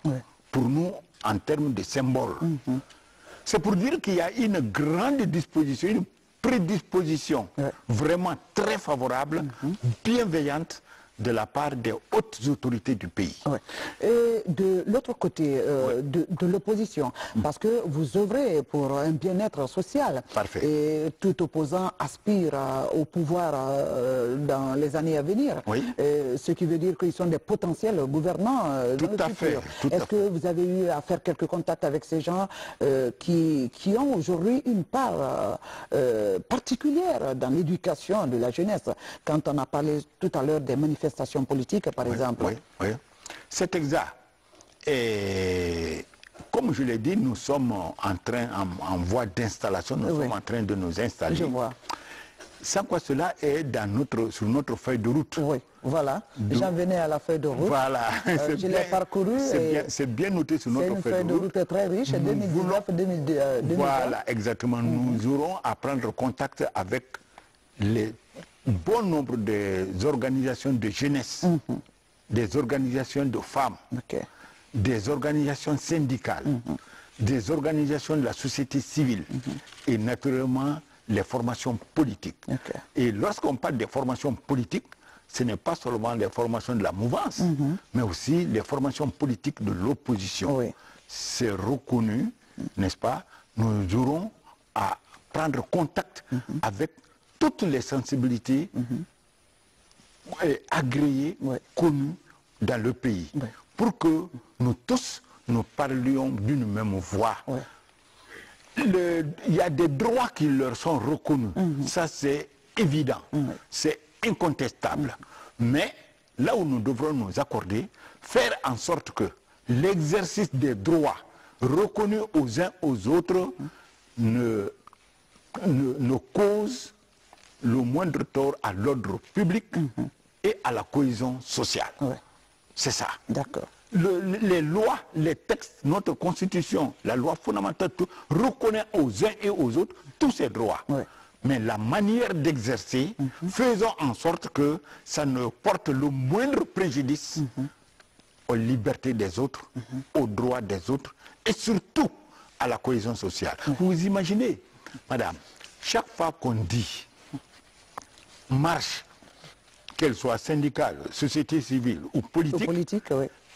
pour nous en termes de symbole. C'est pour dire qu'il y a une grande disposition, une prédisposition vraiment très favorable, bienveillante de la part des hautes autorités du pays. Et de l'autre côté, de l'opposition, parce que vous œuvrez pour un bien-être social. Et tout opposant aspire au pouvoir dans les années à venir. Ce qui veut dire qu'ils sont des potentiels gouvernants dans le futur. Est-ce que vous avez eu à faire quelques contacts avec ces gens qui ont aujourd'hui une part particulière dans l'éducation de la jeunesse? Quand on a parlé tout à l'heure des manifestations politiques, par exemple. C'est exact. Et comme je l'ai dit, nous sommes en voie d'installation, nous sommes en train de nous installer. Je vois. Sans quoi cela est sur notre feuille de route. Voilà. J'en venais à la feuille de route. Voilà. Je l'ai parcouru. C'est bien noté sur notre feuille de route. C'est une feuille de route très riche, 2019-2020. Voilà, exactement. Nous aurons à prendre contact avec les bon nombre des organisations de jeunesse, des organisations de femmes, des organisations syndicales, des organisations de la société civile et naturellement les formations politiques. Et lorsqu'on parle des formations politiques, ce n'est pas seulement les formations de la mouvance, mais aussi les formations politiques de l'opposition. C'est reconnu, n'est-ce pas? Nous aurons à prendre contact avec toutes les sensibilités agréées, connues dans le pays, pour que nous tous, nous parlions d'une même voix. Il y a des droits qui leur sont reconnus, ça c'est évident, c'est incontestable. Mais là où nous devrons nous accorder, faire en sorte que l'exercice des droits reconnus aux uns aux autres ne cause le moindre tort à l'ordre public et à la cohésion sociale. C'est ça. D'accord. Les lois, les textes, notre constitution, la loi fondamentale, tout, reconnaît aux uns et aux autres tous ces droits. Mais la manière d'exercer, faisons en sorte que ça ne porte le moindre préjudice aux libertés des autres, aux droits des autres et surtout à la cohésion sociale. Vous imaginez, madame, chaque fois qu'on dit marche, qu'elle soit syndicale, société civile ou politique,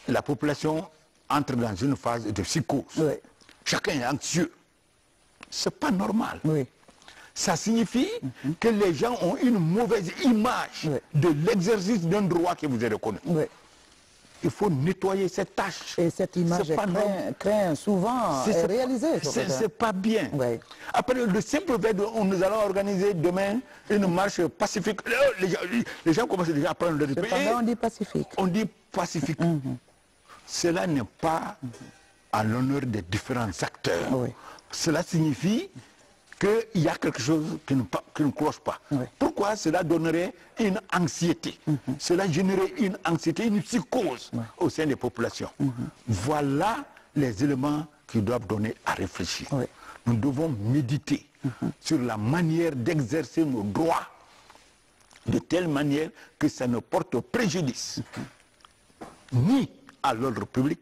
la population entre dans une phase de psychose. Chacun est anxieux. C'est pas normal. Ça signifie que les gens ont une mauvaise image de l'exercice d'un droit qui vous est reconnu. Il faut nettoyer cette tâche. Et cette image craint souvent est réalisée. C'est pas bien. Après le simple fait on nous allons organiser demain une marche pacifique. Les gens commencent déjà à prendre le rythme. On dit pacifique. On dit pacifique. Cela n'est pas à l'honneur des différents acteurs. Cela signifie qu'il y a quelque chose qui ne cloche pas. Oui. Pourquoi cela donnerait une anxiété? Cela générerait une anxiété, une psychose au sein des populations. Voilà les éléments qui doivent donner à réfléchir. Oui. Nous devons méditer sur la manière d'exercer nos droits de telle manière que ça ne porte préjudice ni à l'ordre public,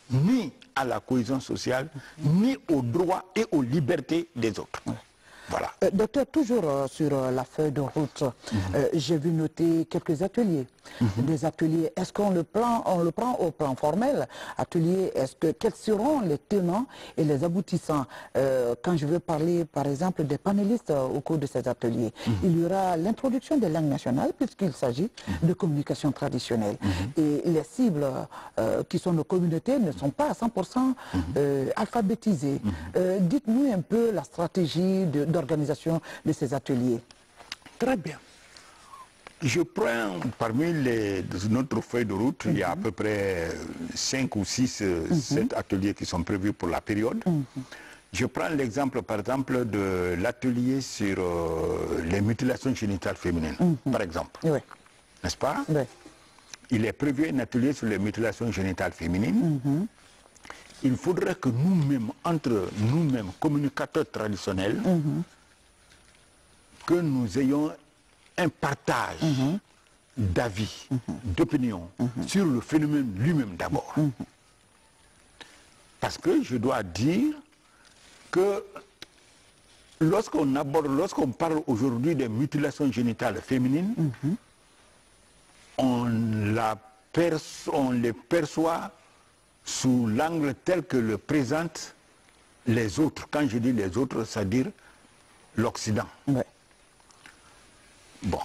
ni à la cohésion sociale, ni aux droits et aux libertés des autres. Voilà. Docteur, toujours sur la feuille de route, j'ai vu noter quelques ateliers. Des ateliers, est-ce qu'on le prend au plan formel? Ateliers, quels seront les tenants et les aboutissants? Quand je veux parler, par exemple, des panélistes au cours de ces ateliers, il y aura l'introduction des langues nationales, puisqu'il s'agit de communication traditionnelle. Et les cibles qui sont nos communautés ne sont pas à 100% alphabétisées. Dites-nous un peu la stratégie d'organisation de ces ateliers. Très bien. Je prends parmi notre feuille de route, il y a à peu près 5 ou 6, 7 ateliers qui sont prévus pour la période. Je prends l'exemple, par exemple, de l'atelier sur les mutilations génitales féminines, par exemple. Oui. N'est-ce pas? Oui. Il est prévu un atelier sur les mutilations génitales féminines. Il faudrait que nous-mêmes, entre nous-mêmes, communicateurs traditionnels, que nous ayons un partage d'avis, d'opinion sur le phénomène lui-même d'abord. Parce que je dois dire que lorsqu'on parle aujourd'hui des mutilations génitales féminines, on les perçoit sous l'angle tel que le présentent les autres. Quand je dis les autres, c'est-à-dire l'Occident. Ouais. Bon,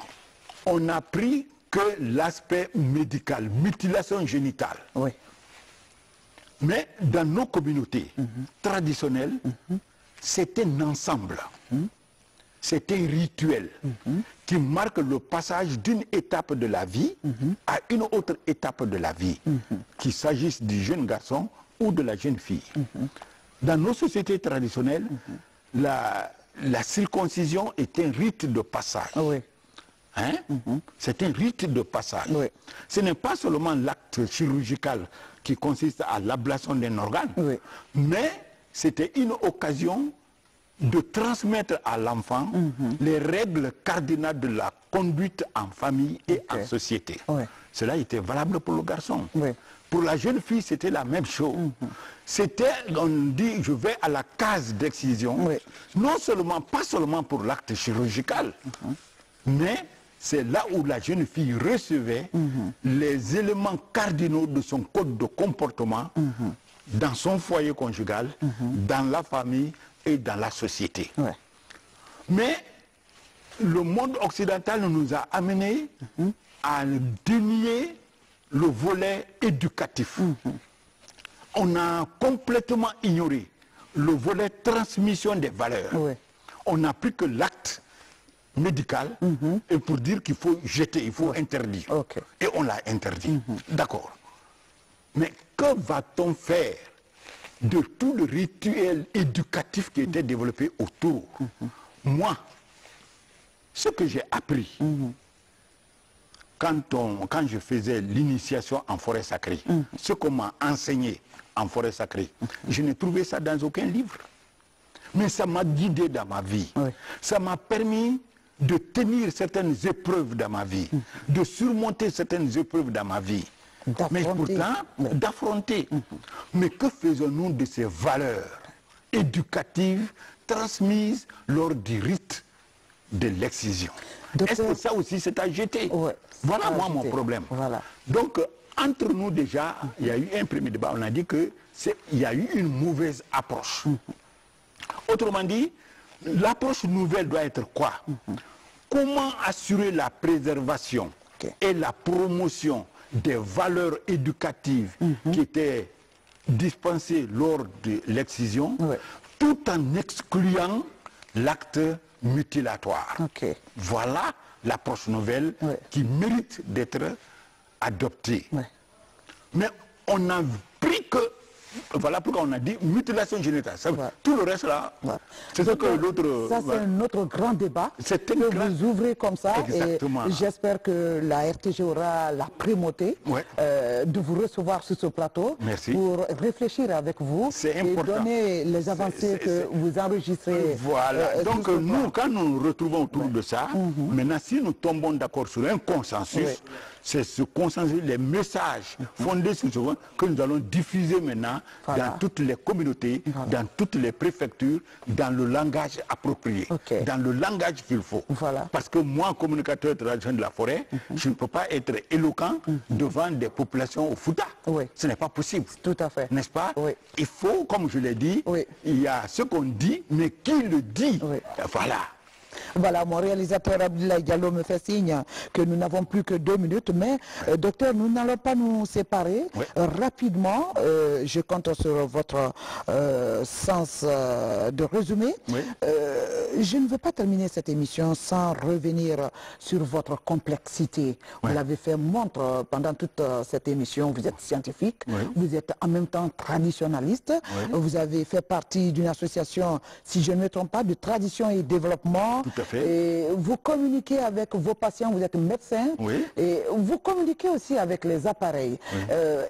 on a pris que l'aspect médical, mutilation génitale. Oui. Mais dans nos communautés traditionnelles, c'est un ensemble, c'est un rituel qui marque le passage d'une étape de la vie à une autre étape de la vie, qu'il s'agisse du jeune garçon ou de la jeune fille. Dans nos sociétés traditionnelles, la circoncision est un rite de passage. Oui. Hein? C'est un rite de passage. Oui. Ce n'est pas seulement l'acte chirurgical qui consiste à l'ablation d'un organe, mais c'était une occasion de transmettre à l'enfant les règles cardinales de la conduite en famille et en société. Cela était valable pour le garçon. Pour la jeune fille, c'était la même chose. C'était, on dit, je vais à la case d'excision, non seulement, pas seulement pour l'acte chirurgical, mais c'est là où la jeune fille recevait les éléments cardinaux de son code de comportement dans son foyer conjugal, dans la famille et dans la société. Mais le monde occidental nous a amené à dénier le volet éducatif. On a complètement ignoré le volet transmission des valeurs. On n'a plus que l'acte médical et pour dire qu'il faut jeter, il faut interdire. Et on l'a interdit. D'accord. Mais que va-t-on faire de tout le rituel éducatif qui était développé autour? Moi, ce que j'ai appris quand je faisais l'initiation en forêt sacrée, ce qu'on m'a enseigné en forêt sacrée, je n'ai trouvé ça dans aucun livre. Mais ça m'a guidé dans ma vie. Ça m'a permis de tenir certaines épreuves dans ma vie, de surmonter certaines épreuves dans ma vie. Mais pourtant, d'affronter. Mais que faisons-nous de ces valeurs éducatives transmises lors du rite de l'excision? Est-ce que ça aussi c'est à jeter? Voilà moi mon problème. Donc, entre nous déjà, il y a eu un premier débat. On a dit qu'il y a eu une mauvaise approche. Autrement dit, l'approche nouvelle doit être quoi? Comment assurer la préservation et la promotion des valeurs éducatives qui étaient dispensées lors de l'excision, tout en excluant l'acte mutilatoire. Voilà l'approche nouvelle qui mérite d'être adoptée. Mais on a pris que Voilà pourquoi on a dit mutilation génitale. Voilà. Tout le reste là, c'est ce que l'autre... Ça, c'est un autre grand débat que vous ouvrez comme ça. Exactement. Et j'espère que la RTG aura la primauté de vous recevoir sur ce plateau. Merci. Pour réfléchir avec vous et donner les avancées que vous enregistrez. Voilà. Donc nous, quand nous nous retrouvons autour de ça, maintenant si nous tombons d'accord sur un consensus, c'est ce consensus, les messages fondés sur ce point que nous allons diffuser maintenant dans toutes les communautés, dans toutes les préfectures, dans le langage approprié, dans le langage qu'il faut. Parce que moi, communicateur traditionnel de la forêt, je ne peux pas être éloquent devant des populations au Fouta. Ce n'est pas possible. Tout à fait. N'est-ce pas? Il faut, comme je l'ai dit, il y a ce qu'on dit, mais qui le dit? Voilà. Voilà, mon réalisateur Abdoulaye Diallo me fait signe que nous n'avons plus que 2 minutes, mais docteur, nous n'allons pas nous séparer. Rapidement, je compte sur votre sens de résumé. Je ne veux pas terminer cette émission sans revenir sur votre complexité. Vous l'avez fait montre pendant toute cette émission. Vous êtes scientifique, vous êtes en même temps traditionnaliste. Vous avez fait partie d'une association, si je ne me trompe pas, de tradition et développement. Tout à fait. Et vous communiquez avec vos patients, vous êtes médecin, et vous communiquez aussi avec les appareils.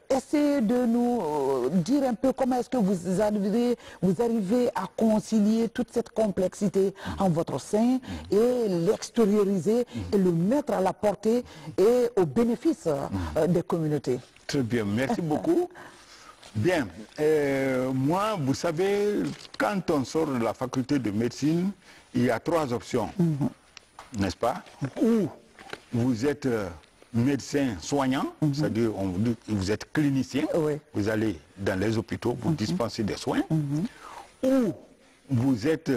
Essayez de nous dire un peu comment est-ce que vous arrivez à concilier toute cette complexité en votre sein et l'extérioriser et le mettre à la portée et au bénéfice des communautés. Très bien, merci beaucoup. Bien, moi, vous savez, quand on sort de la faculté de médecine, il y a 3 options, n'est-ce pas? Ou vous êtes médecin soignant, c'est-à-dire vous êtes clinicien, vous allez dans les hôpitaux, vous dispensez des soins, ou vous êtes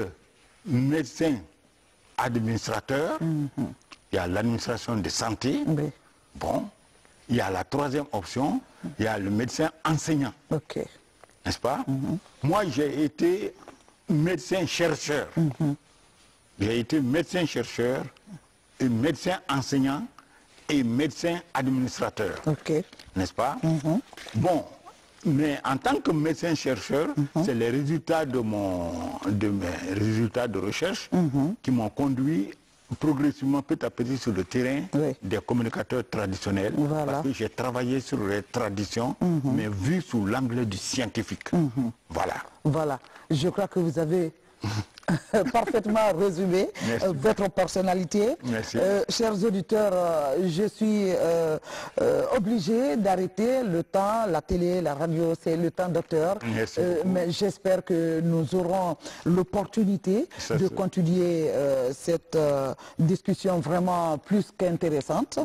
médecin administrateur, il y a l'administration de santé, bon, il y a la 3e option, il y a le médecin enseignant, n'est-ce pas? Moi, j'ai été médecin-chercheur. J'ai été médecin-chercheur, et médecin enseignant et médecin administrateur. N'est-ce pas? Bon, mais en tant que médecin-chercheur, c'est les résultats de mes résultats de recherche qui m'ont conduit progressivement, petit à petit, sur le terrain des communicateurs traditionnels, parce que j'ai travaillé sur les traditions, mais vu sous l'angle du scientifique. Voilà. Je crois que vous avez parfaitement résumé votre personnalité. Chers auditeurs, je suis obligé d'arrêter le temps. La télé, la radio, c'est le temps, docteur. Mais j'espère que nous aurons l'opportunité de continuer cette discussion vraiment plus qu'intéressante.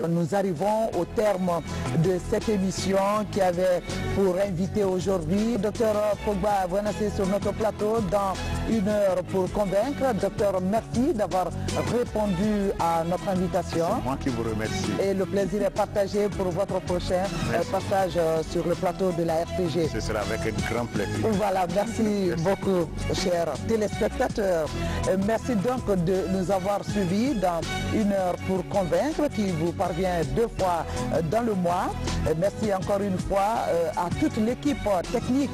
Nous arrivons au terme de cette émission qui avait pour invité aujourd'hui docteur Pogba Bouanassé sur notre plateau dans 1 heure pour convaincre. Docteur, merci d'avoir répondu à notre invitation. C'est moi qui vous remercie. Et le plaisir est partagé pour votre prochain passage sur le plateau de la RTG. Ce sera avec un grand plaisir. Voilà, merci beaucoup, chers téléspectateurs. Merci donc de nous avoir suivis dans 1 heure pour convaincre, qui vous parvient 2 fois dans le mois. Merci encore une fois à toute l'équipe technique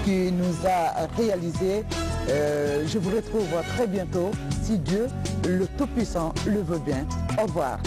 qui nous a réalisé. Je vous retrouve très bientôt, si Dieu, le Tout-Puissant, le veut bien. Au revoir.